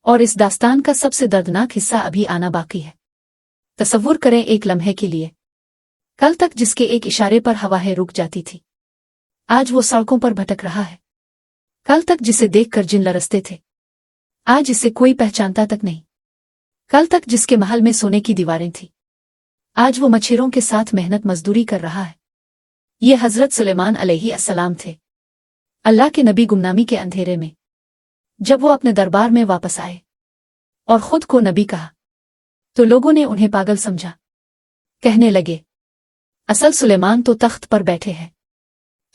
और इस दास्तान का सबसे दर्दनाक हिस्सा अभी आना बाकी है। तसव्वुर करें एक लम्हे के लिए, कल तक जिसके एक इशारे पर हवाएं रुक जाती थी, आज वो सड़कों पर भटक रहा है। कल तक जिसे देखकर जिन लरसते थे, आज इसे कोई पहचानता तक नहीं। कल तक जिसके महल में सोने की दीवारें थी, आज वो मच्छरों के साथ मेहनत मजदूरी कर रहा है। ये हजरत सुलेमान अलैहिस्सलाम थे, अल्लाह के नबी गुमनामी के अंधेरे में। जब वो अपने दरबार में वापस आए और खुद को नबी कहा, तो लोगों ने उन्हें पागल समझा। कहने लगे, असल सुलेमान तो तख्त पर बैठे हैं,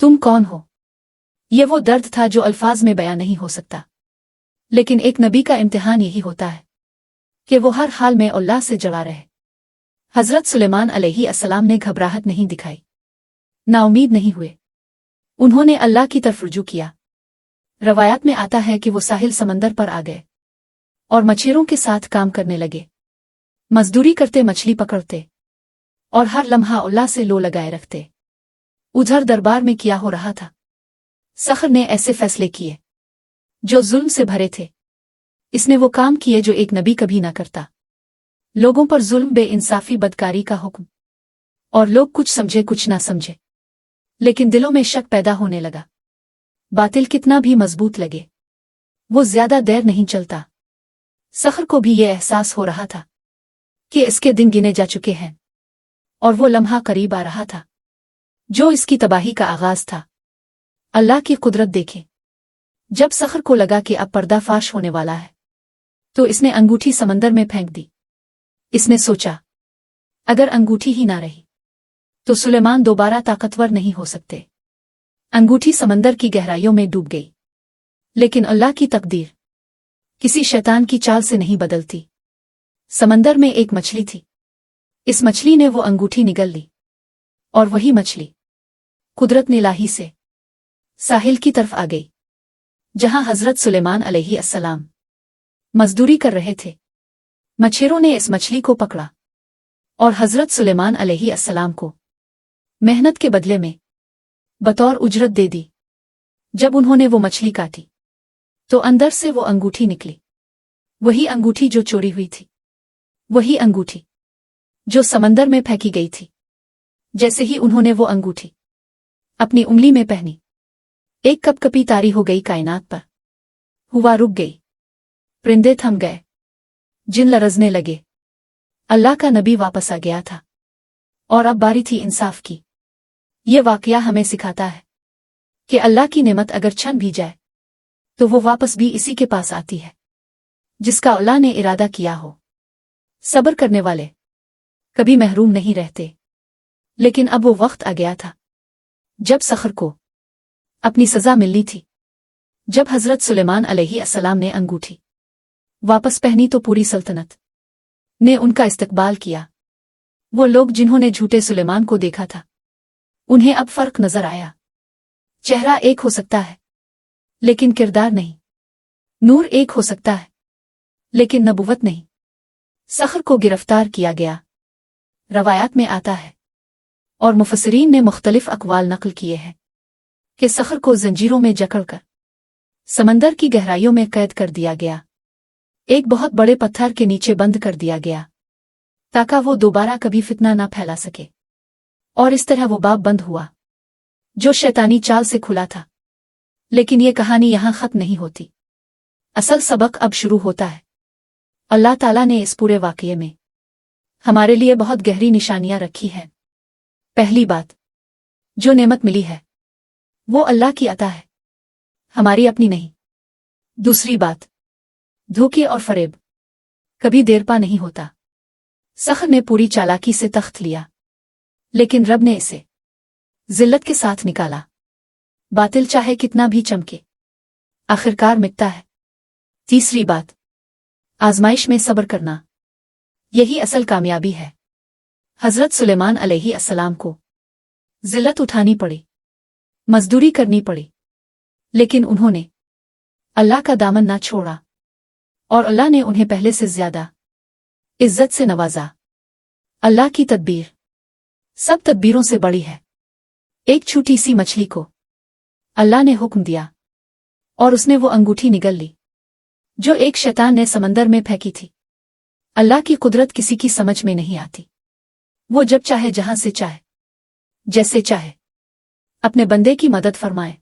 तुम कौन हो? ये वो दर्द था जो अल्फाज में बयां नहीं हो सकता। लेकिन एक नबी का इम्तिहान यही होता है कि वो हर हाल में अल्लाह से जड़ा रहे। हजरत सुलेमान अलैहिस्सलाम ने घबराहट नहीं दिखाई, नाउमीद नहीं हुए। उन्होंने अल्लाह की तरफ रुजू किया। रवायात में आता है कि वो साहिल समंदर पर आ गए और मछेरों के साथ काम करने लगे। मजदूरी करते, मछली पकड़ते और हर लम्हा अल्लाह से लो लगाए रखते। उधर दरबार में क्या हो रहा था? सखर ने ऐसे फैसले किए जो जुल्म से भरे थे। इसने वो काम किए जो एक नबी कभी ना करता। लोगों पर जुल्म, बेइंसाफी, बदकारी का हुक्म। और लोग कुछ समझे कुछ ना समझे, लेकिन दिलों में शक पैदा होने लगा। बातिल कितना भी मजबूत लगे, वो ज्यादा देर नहीं चलता। सखर को भी ये एहसास हो रहा था कि इसके दिन गिने जा चुके हैं और वो लम्हा करीब आ रहा था जो इसकी तबाही का आगाज था। अल्लाह की कुदरत देखे। जब सखर को लगा कि अब पर्दाफाश होने वाला है, तो इसने अंगूठी समंदर में फेंक दी। इसने सोचा, अगर अंगूठी ही ना रही तो सुलेमान दोबारा ताकतवर नहीं हो सकते। अंगूठी समंदर की गहराइयों में डूब गई। लेकिन अल्लाह की तकदीर किसी शैतान की चाल से नहीं बदलती। समंदर में एक मछली थी। इस मछली ने वो अंगूठी निगल ली और वही मछली कुदरत निलाही से साहिल की तरफ आ गई, जहां हजरत सुलेमान अलैहिस्सलाम मजदूरी कर रहे थे। मछेरों ने इस मछली को पकड़ा और हजरत सुलेमान अलैहिस्सलाम को मेहनत के बदले में बतौर उजरत दे दी। जब उन्होंने वो मछली काटी तो अंदर से वो अंगूठी निकली, वही अंगूठी जो चोरी हुई थी, वही अंगूठी जो समंदर में फेंकी गई थी। जैसे ही उन्होंने वो अंगूठी अपनी उंगली में पहनी, एक कपकपी तारी हो गई कायनात पर। हुआ रुक गई, परिंदे थम गए, जिन लरजने लगे। अल्लाह का नबी वापस आ गया था और अब बारी थी इंसाफ की। ये वाकया हमें सिखाता है कि अल्लाह की नेमत अगर छन भी जाए तो वो वापस भी इसी के पास आती है जिसका अल्लाह ने इरादा किया हो। सब्र करने वाले कभी महरूम नहीं रहते। लेकिन अब वो वक्त आ गया था जब सखर को अपनी सजा मिलनी थी। जब हजरत सुलेमान अलैहिस्सलाम ने अंगूठी वापस पहनी तो पूरी सल्तनत ने उनका इस्तकबाल किया। वो लोग जिन्होंने झूठे सुलेमान को देखा था, उन्हें अब फर्क नजर आया। चेहरा एक हो सकता है लेकिन किरदार नहीं। नूर एक हो सकता है लेकिन नबुवत नहीं। सखर को गिरफ्तार किया गया, रवायात में आता है, और मुफस्सिरीन ने मुख्तलिफ अक़वाल नक़ल किए हैं कि सखर को जंजीरों में जकड़कर समंदर की गहराइयों में कैद कर दिया गया। एक बहुत बड़े पत्थर के नीचे बंद कर दिया गया ताकि वो दोबारा कभी फितना ना फैला सके। और इस तरह वो बाब बंद हुआ जो शैतानी चाल से खुला था। लेकिन ये कहानी यहां खत्म नहीं होती। असल सबक अब शुरू होता है। अल्लाह ताला ने इस पूरे वाकये में हमारे लिए बहुत गहरी निशानियां रखी हैं। पहली बात, जो नेमत मिली है वो अल्लाह की अता है, हमारी अपनी नहीं। दूसरी बात, धोखे और फरेब कभी देरपा नहीं होता। सखर ने पूरी चालाकी से तख्त लिया, लेकिन रब ने इसे जिल्लत के साथ निकाला। बातिल चाहे कितना भी चमके, आखिरकार मिटता है। तीसरी बात, आजमाइश में सब्र करना, यही असल कामयाबी है। हजरत सुलेमान अलैहिस्सलाम को जिल्लत उठानी पड़ी, मजदूरी करनी पड़ी, लेकिन उन्होंने अल्लाह का दामन ना छोड़ा और अल्लाह ने उन्हें पहले से ज्यादा इज्जत से नवाजा। अल्लाह की तदबीर सब तदबीरों से बड़ी है। एक छोटी सी मछली को अल्लाह ने हुक्म दिया और उसने वो अंगूठी निगल ली। जो एक शैतान ने समंदर में फेंकी थी। अल्लाह की कुदरत किसी की समझ में नहीं आती। वो जब चाहे जहां से चाहे जैसे चाहे अपने बंदे की मदद फरमाए।